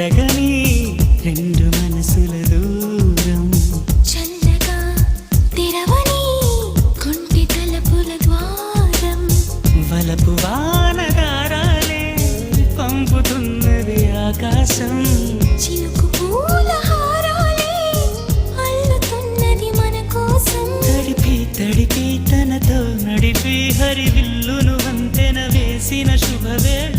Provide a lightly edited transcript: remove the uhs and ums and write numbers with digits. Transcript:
చెరగని రెండు మనసుల దూరం చల్లగా తెరవని కొంటి తలుపుల ద్వారం వలపు వానగారాలే పంపుతున్నది ఆకాశం చినుకు పూల హారాలే అల్లుతున్నది మన కోసం తడిపి తనతో నడిపి హరివిల్లును వంతెన వేసిన శుభవేళ